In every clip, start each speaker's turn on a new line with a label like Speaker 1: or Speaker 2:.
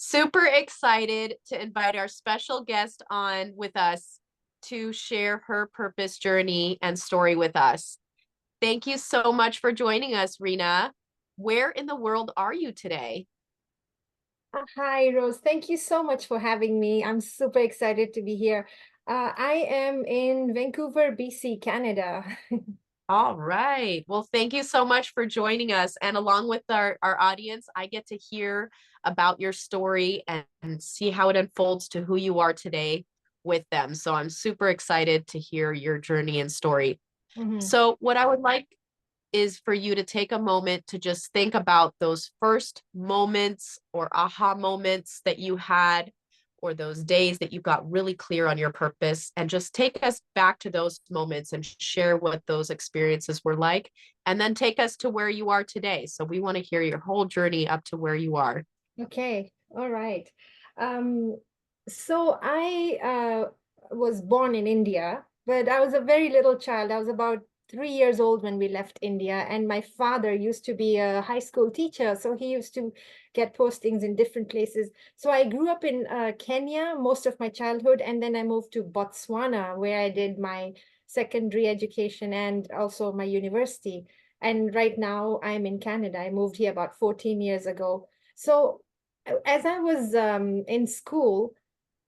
Speaker 1: Super excited to invite our special guest on with us to share her purpose journey and story with us. Thank you so much for joining us, Reena. Where in the world are you today?
Speaker 2: Hi, Rose. Thank you so much for having me. I'm super excited to be here. I am in Vancouver, BC, Canada.
Speaker 1: All right. Well, thank you so much for joining us. And along with our audience, I get to hear about your story and see how it unfolds to who you are today with them. So I'm super excited to hear your journey and story.
Speaker 2: Mhm.
Speaker 1: So, what I would like is for you to take a moment to just think about those first moments or aha moments that you had, or those days that you got really clear on your purpose, and just take us back to those moments and share what those experiences were like, and then take us to where you are today. So, we want to hear your whole journey up to where you are.
Speaker 2: Okay, all right. Um, so I was born in India, but I was a very little child. I was about 3 years old when we left India, and my father used to be a high school teacher, so he used to get postings in different places. So I grew up in Kenya most of my childhood, and then I moved to Botswana, where I did my secondary education and also my university. And right now I'm in Canada. I moved here about 14 years ago. So as I was in school,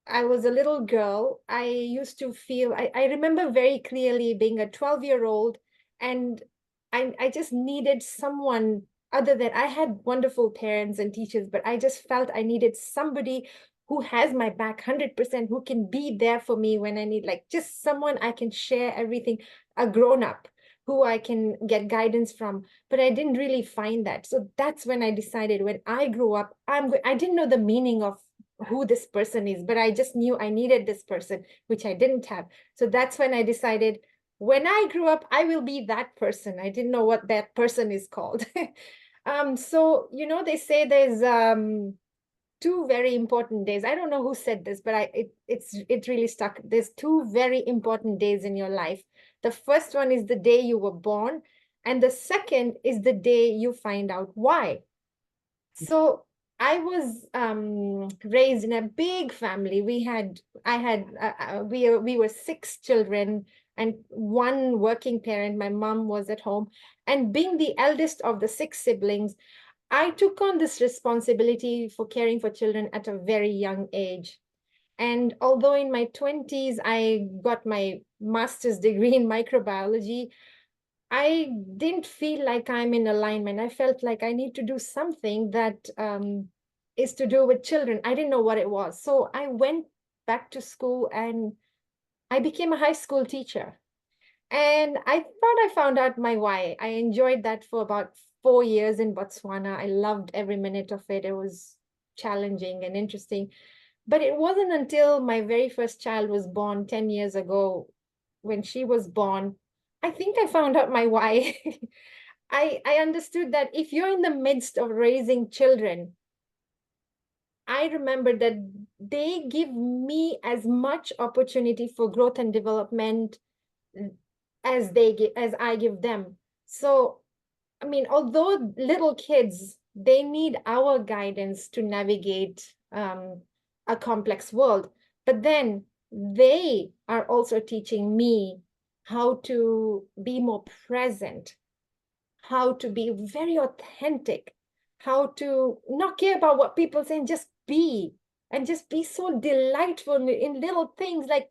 Speaker 2: I was a little girl. I used to feel, I remember very clearly being a 12-year-old, and I just needed someone other than I had wonderful parents and teachers, but I just felt I needed somebody who has my back 100%, who can be there for me when I need, like just someone I can share everything, a grown up who I can get guidance from. But I didn't really find that. So that's when I decided when I grew up, I didn't know the meaning of who this person is, but I just knew I needed this person, which I didn't have. So that's when I decided when I grew up, I will be that person. I didn't know what that person is called. So they say there's two very important days. I don't know who said this, but it really stuck. There's two very important days in your life. The first one is the day you were born, and the second is the day you find out why. So I was raised in a big family. We were six children and one working parent. My mom was at home, and being the eldest of the six siblings, I took on this responsibility for caring for children at a very young age. And although in my 20s I got my master's degree in microbiology, I didn't feel like I'm in alignment. I felt like I need to do something that is to do with children. I didn't know what it was. So I went back to school and I became a high school teacher. And I thought I found out my why. I enjoyed that for about 4 years in Botswana. I loved every minute of it. It was challenging and interesting. But it wasn't until my very first child was born 10 years ago, when she was born, I think I found out my why. I understood that if you're in the midst of raising children, I remember that they give me as much opportunity for growth and development as I give them. So, I mean, although little kids, they need our guidance to navigate a complex world, but then they are also teaching me how to be more present, how to be very authentic, how to not care about what people say and just be so delightful in little things like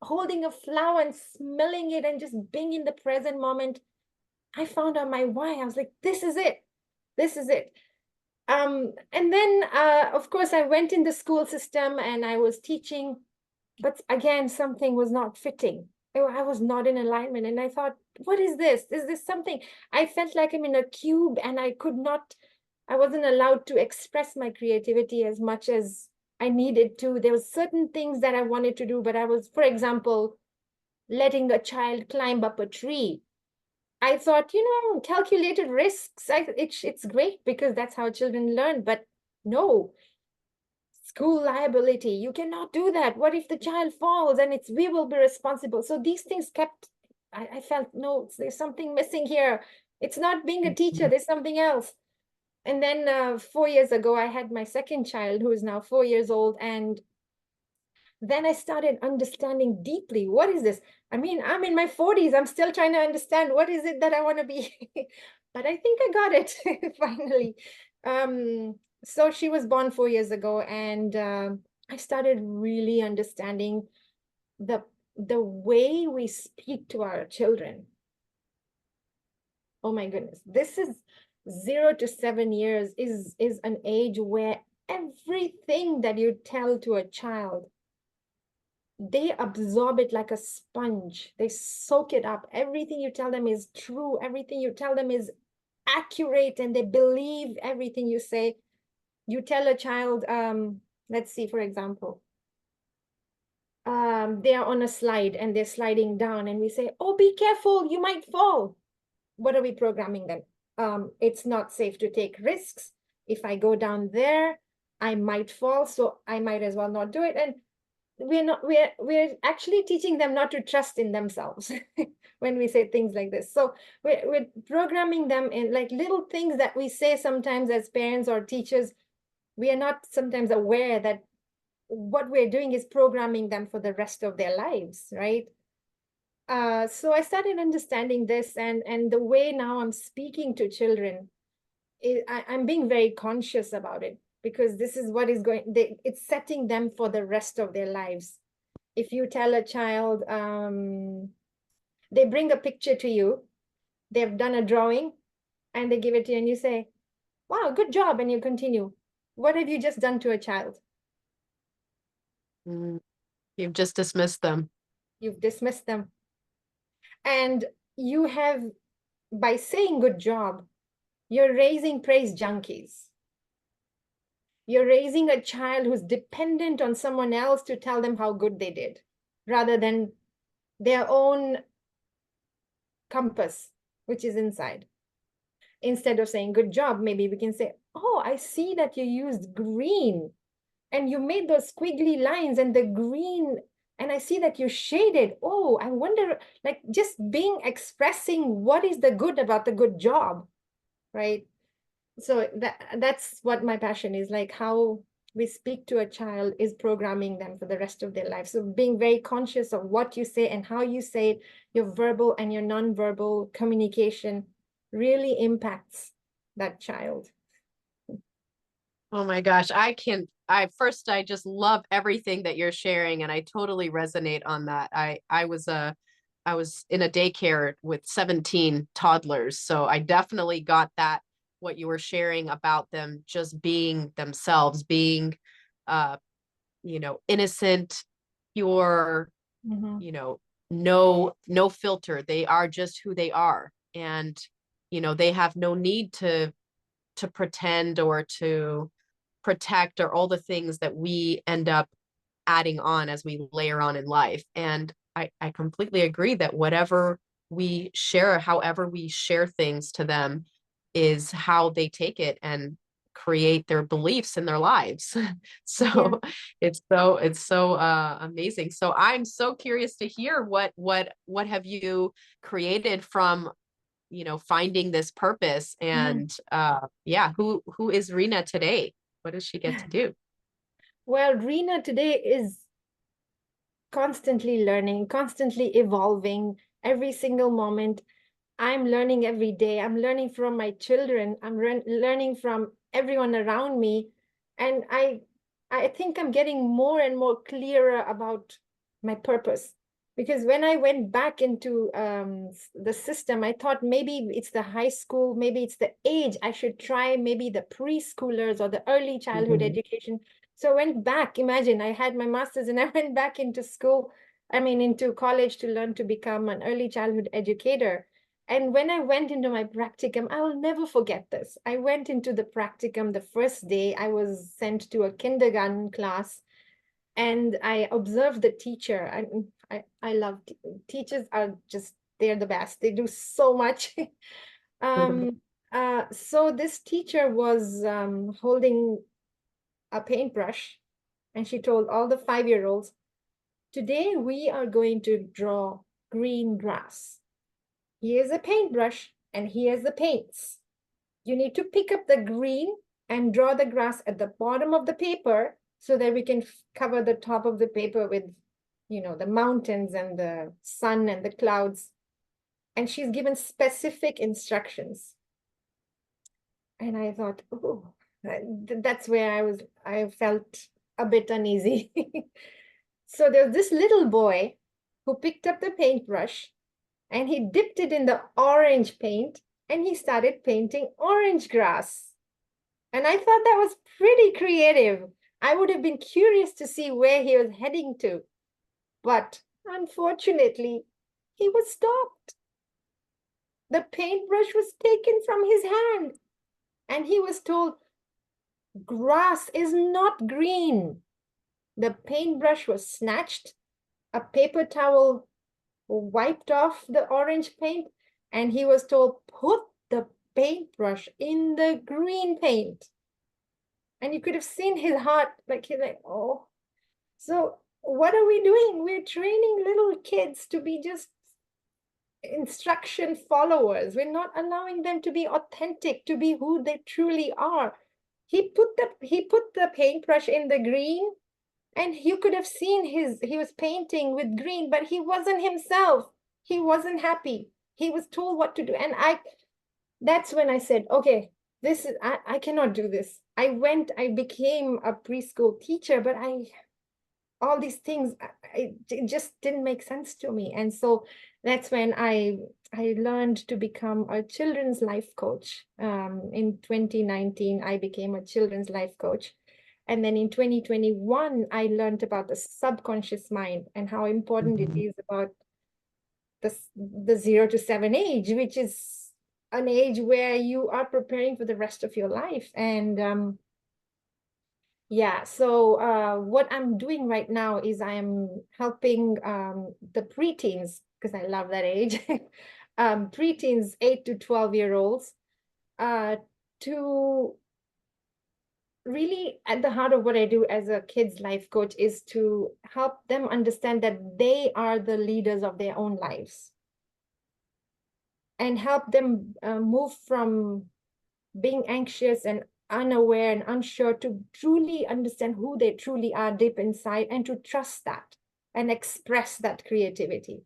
Speaker 2: holding a flower and smelling it and just being in the present moment. I found out my why. I was like, this is it. This is it. And then, of course, I went in the school system and I was teaching, but again, something was not fitting. I was not in alignment. And I thought, what is this? Is this something? I felt like I'm in a cube and I wasn't allowed to express my creativity as much as I needed to. There was certain things that I wanted to do, but I was, for example, letting a child climb up a tree. I thought, calculated risks, it's great because that's how children learn. But no, school liability, you cannot do that. What if the child falls and we will be responsible? So these things I felt, no, there's something missing here. It's not being a teacher, there's something else. And then 4 years ago, I had my second child, who is now 4 years old. And then I started understanding deeply, what is this? I mean, I'm in my 40s. I'm still trying to understand what is it that I want to be. But I think I got it finally. So she was born 4 years ago, and I started really understanding the the way we speak to our children. Oh my goodness, this is 0 to 7 years is an age where everything that you tell to a child, they absorb it like a sponge. They soak it up. Everything you tell them is true. Everything you tell them is accurate, and they believe everything you say. You tell a child, let's see, for example, they are on a slide and they're sliding down, and we say, oh, be careful, you might fall. What are we programming them? It's not safe to take risks. If I go down there, I might fall, so I might as well not do it. And we're actually teaching them not to trust in themselves when we say things like this. So we're programming them in like little things that we say sometimes as parents or teachers. We are not sometimes aware that what we're doing is programming them for the rest of their lives, right? So I started understanding this, and the way now I'm speaking to children, I'm being very conscious about it, because this is what is it's setting them for the rest of their lives. If you tell a child, they bring a picture to you, they've done a drawing, and they give it to you, and you say, wow, good job, and you continue. What have you just done to a child?
Speaker 1: Mm, you've just dismissed them.
Speaker 2: You've dismissed them. And you have, by saying good job, you're raising praise junkies. You're raising a child who's dependent on someone else to tell them how good they did, rather than their own compass, which is inside. Instead of saying good job, maybe we can say, oh, I see that you used green and you made those squiggly lines and the green, and I see that you shaded. Oh, I wonder, like, just being expressing what is the good about the good job, right? So that's what my passion is, like how we speak to a child is programming them for the rest of their life. So being very conscious of what you say and how you say it, your verbal and your non-verbal communication really impacts that child.
Speaker 1: Oh my gosh, I just love everything that you're sharing, and I totally resonate on that. I was in a daycare with 17 toddlers, so I definitely got that, what you were sharing about them just being themselves, being uh innocent, pure,
Speaker 2: Mhm.
Speaker 1: you know, no filter. They are just who they are. And they have no need to pretend or to protect, or all the things that we end up adding on as we layer on in life. And I completely agree that whatever we share, however we share things to them, is how they take it and create their beliefs in their lives.
Speaker 2: Yeah.
Speaker 1: So it's so amazing. So I'm so curious to hear what have you created from finding this purpose.
Speaker 2: Mhm.
Speaker 1: And yeah, who is Reena today? What does she get to do?
Speaker 2: Well, Reena today is constantly learning, constantly evolving every single moment. I'm learning every day. I'm learning from my children. I'm learning from everyone around me. And I think I'm getting more and more clearer about my purpose. Because when I went back into the system, I thought maybe it's the high school, maybe it's the age. I should try maybe the preschoolers or the early childhood
Speaker 1: Mhm.
Speaker 2: education. So I went back. Imagine, I had my master's and I went back into school, I mean, into college, to learn to become an early childhood educator. And when I went into my practicum, I will never forget this. I went into the practicum the first day. I was sent to a kindergarten class, and I observed the teacher. I love teachers, are just, they're the best. They do so much.
Speaker 1: Mhm.
Speaker 2: um, so this teacher was holding a paintbrush, and she told all the 5-year-olds, today we are going to draw green grass. Here's a paintbrush and here's the paints. you need to pick up the green and draw the grass at the bottom of the paper so that we can cover the top of the paper with, the mountains and the sun and the clouds. And she's given specific instructions. And I thought, oh, that's where I felt a bit uneasy. So there's this little boy who picked up the paintbrush and he dipped it in the orange paint and he started painting orange grass. And I thought that was pretty creative. I would have been curious to see where he was heading to. But unfortunately, he was stopped. The paintbrush was taken from his hand. And he was told, grass is not green. The paintbrush was snatched, a paper towel wiped off the orange paint, and he was told, put the paintbrush in the green paint. And you could have seen his heart, he's like, oh. So what are we doing? We're training little kids to be just instruction followers. We're not allowing them to be authentic, to be who they truly are. He put the paintbrush in the green, and you could have seen he was painting with green, but he wasn't himself. He wasn't happy. He was told what to do. And that's when I said, okay, I cannot do this. I became a preschool teacher, but all these things, it just didn't make sense to me. And so that's when I learned to become a children's life coach. In 2019, I became a children's life coach. And then in 2021, I learned about the subconscious mind and how important it is about the 0 to 7 age, which is an age where you are preparing for the rest of your life. And yeah, so what I'm doing right now is I'm helping the preteens, because I love that age, preteens, 8 to 12-year-olds, to really, at the heart of what I do as a kids life coach is to help them understand that they are the leaders of their own lives and help them move from being anxious and unaware and unsure to truly understand who they truly are deep inside and to trust that and express that creativity.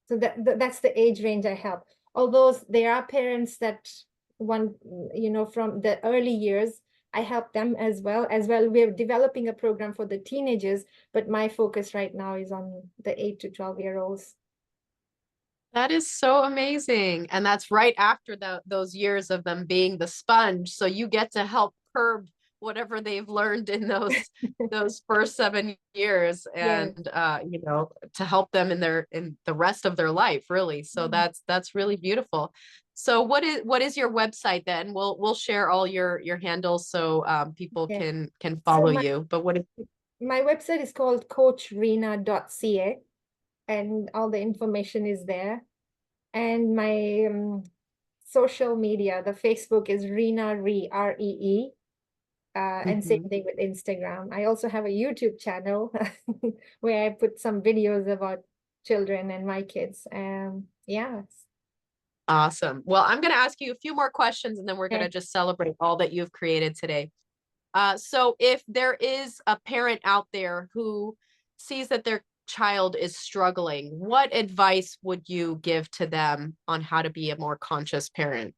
Speaker 2: So that's the age range I help. Although there are parents that want, from the early years, I help them as well. We're developing a program for the teenagers, but my focus right now is on the 8 to 12-year-olds.
Speaker 1: That is so amazing. And that's right after those years of them being the sponge. So you get to help curb whatever they've learned in those first 7 years and to help them in the rest of their life, really. So that's really beautiful. So what is your website then? We'll share all your handles so people can follow you. But
Speaker 2: my website is called coachreena.ca. And all the information is there. And my social media, the Facebook is Reena Ree, Ree. And same thing with Instagram. I also have a YouTube channel where I put some videos about children and my kids. Yeah.
Speaker 1: Awesome. Well, I'm going to ask you a few more questions and then we're going to just celebrate all that you've created today. So if there is a parent out there who sees that their child is struggling, what advice would you give to them on how to be a more conscious parent?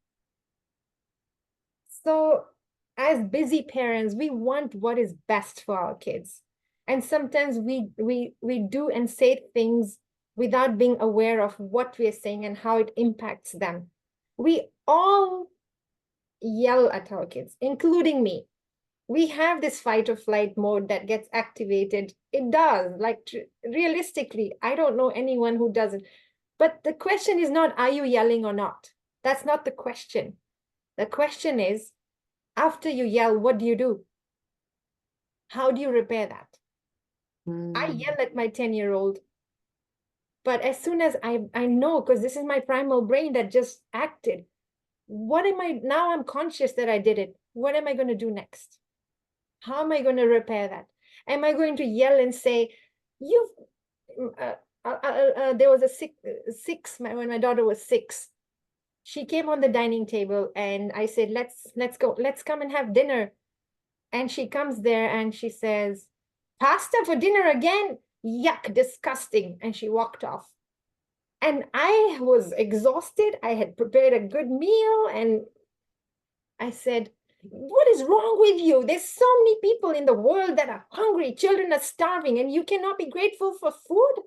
Speaker 2: So as busy parents, we want what is best for our kids. And sometimes we do and say things without being aware of what we are saying and how it impacts them. We all yell at our kids, including me. We have this fight or flight mode that gets activated. It does, realistically, I don't know anyone who doesn't. But the question is not, are you yelling or not? That's not the question. The question is, after you yell, what do you do? How do you repair that? I yell at my 10-year-old, but as soon as I know, because this is my primal brain that just acted, now I'm conscious that I did it. What am I going to do next? How am I going to repair that? Am I going to yell and say, there was a six when my daughter was 6. She came on the dining table and I said, let's go, let's come and have dinner. And she comes there and she says, pasta for dinner again? Yuck, disgusting. And she walked off. And I was exhausted. I had prepared a good meal and I said, what is wrong with you? There's so many people in the world that are hungry. Children are starving and you cannot be grateful for food.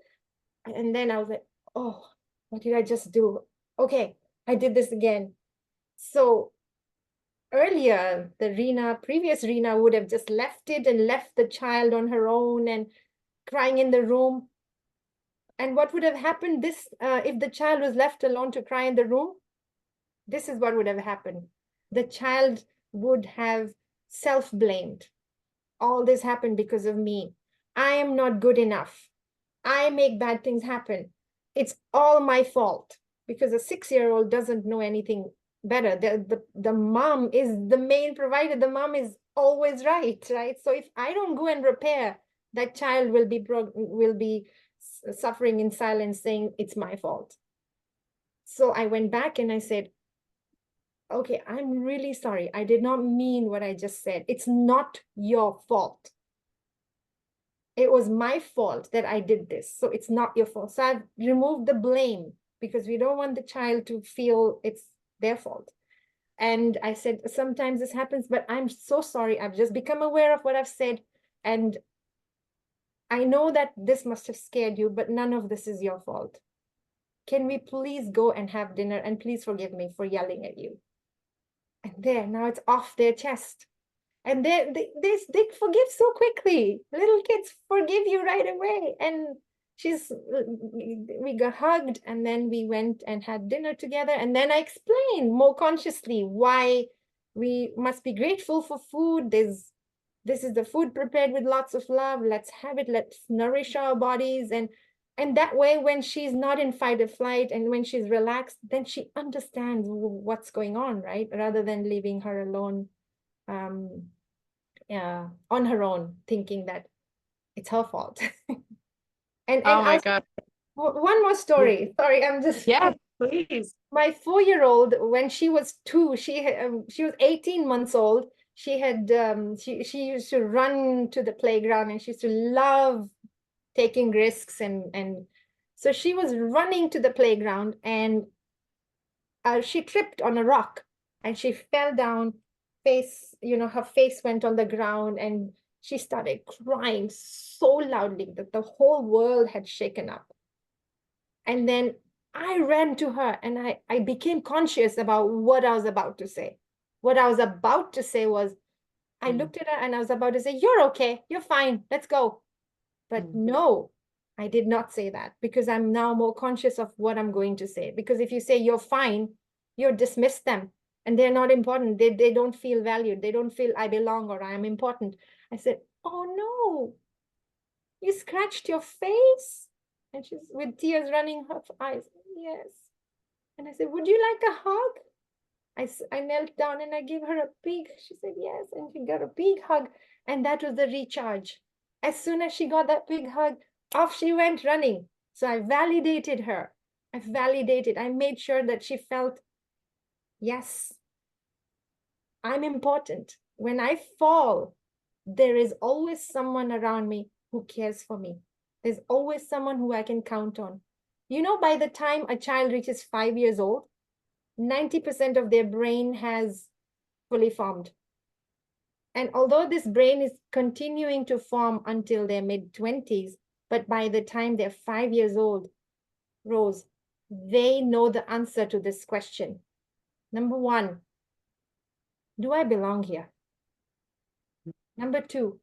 Speaker 2: And then I was like, oh, what did I just do? Okay, I did this again. So earlier, previous Reena would have just left it and left the child on her own and crying in the room. And what would have happened if the child was left alone to cry in the room? This is what would have happened. The child would have self-blamed. All this happened because of me. I am not good enough. I make bad things happen. It's all my fault, because a 6-year-old doesn't know anything better. The mom is the main provider. The mom is always right? So if I don't go and repair, that child will be suffering in silence, saying it's my fault. So I went back and I said, okay, I'm really sorry. I did not mean what I just said. It's not your fault. It was my fault that I did this. So it's not your fault. So I've removed the blame, because we don't want the child to feel it's their fault. And I said, sometimes this happens, but I'm so sorry. I've just become aware of what I've said. And I know that this must have scared you, but none of this is your fault. Can we please go and have dinner? And please forgive me for yelling at you. And there, now it's off their chest. And they forgive so quickly. Little kids forgive you right away. And we got hugged, and then we went and had dinner together. And then I explained more consciously why we must be grateful for food. This is the food prepared with lots of love. Let's have it. Let's nourish our bodies. And that way, when she's not in fight or flight and when she's relaxed, then she understands what's going on, right? Rather than leaving her alone on her own, thinking that it's her fault. And
Speaker 1: Oh my
Speaker 2: also,
Speaker 1: God.
Speaker 2: one more story. Sorry, I'm just
Speaker 1: Yeah, please.
Speaker 2: my 4-year-old, when she was 2, she was 18 months old. She had she used to run to the playground, and she used to love taking risks, and so she was running to the playground, and she tripped on a rock and she fell down. Her face went on the ground, and she started crying so loudly that the whole world had shaken up. And then I ran to her, and I became conscious about what I was about to say. What I was about to say was, I looked at her and I was about to say, you're okay, you're fine, let's go. But no, I did not say that, because I'm now more conscious of what I'm going to say. Because if you say you're fine, you're dismiss them, and they're not important. They don't feel valued. They don't feel I belong or I am important. I said, oh no, you scratched your face? And she's with tears running her eyes. Yes. And I said, would you like a hug? I knelt down and I gave her a big, she said yes, and she got a big hug. And that was the recharge. As soon as she got that big hug, off she went running. So I validated her. I made sure that she felt, yes, I'm important. When I fall, there is always someone around me who cares for me. There's always someone who I can count on. By the time a child reaches 5 years old, 90% of their brain has fully formed. And although this brain is continuing to form until their mid-20s, but by the time they're 5 years old, Rose, they know the answer to this question. Number 1, do I belong here? Number 2,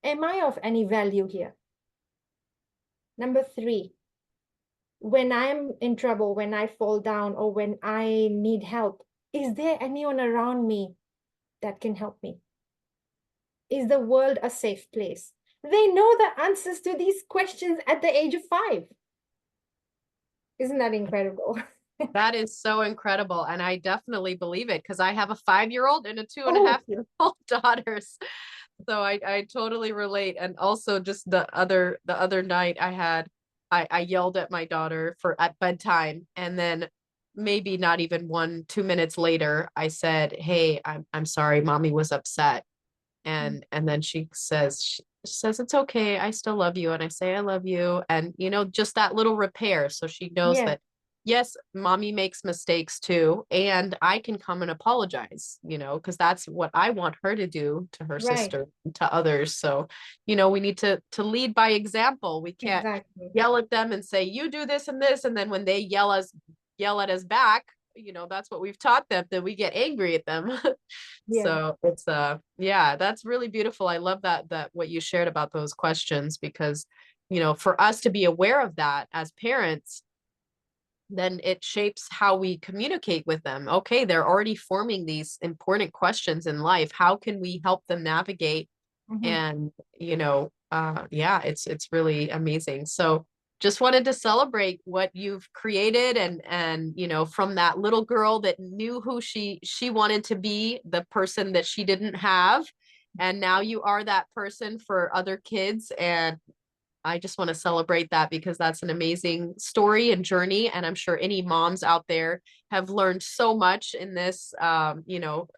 Speaker 2: am I of any value here? Number 3, when I'm in trouble, when I fall down, or when I need help, is there anyone around me that can help me? Is the world a safe place? They know the answers to these questions at the age of 5. Isn't that incredible?
Speaker 1: That is so incredible. And I definitely believe it, because I have a 5-year-old and a 2.5-year-old daughters. So I totally relate. And also just the other night I yelled at my daughter at bedtime, and then maybe not even 1, 2 minutes later, I said, "Hey, I'm sorry, mommy was upset."
Speaker 2: Mm.
Speaker 1: And then she says, "It's okay, I still love you." And I say, "I love you." And just that little repair, so she knows
Speaker 2: Yeah,
Speaker 1: that yes, mommy makes mistakes too, and I can come and apologize, because that's what I want her to do to her
Speaker 2: right.
Speaker 1: sister, to others. So we need to lead by example. We can't
Speaker 2: Exactly.
Speaker 1: yell at them and say, "You do this and this," and then when they yell at us back, that's what we've taught them, that we get angry at them.
Speaker 2: Yeah.
Speaker 1: So it's yeah, that's really beautiful. I love that what you shared about those questions, because for us to be aware of that as parents, then it shapes how we communicate with them. Okay, they're already forming these important questions in life. How can we help them navigate?
Speaker 2: Hmm.
Speaker 1: And yeah, it's really amazing. So just wanted to celebrate what you've created, and from that little girl that knew who she wanted to be, the person that she didn't have, and now you are that person for other kids. And I just want to celebrate that, because that's an amazing story and journey. And I'm sure any moms out there have learned so much in this,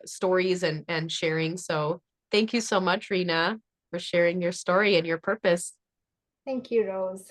Speaker 1: stories and sharing. So thank you so much, Reena, for sharing your story and your purpose.
Speaker 2: Thank you, Rose.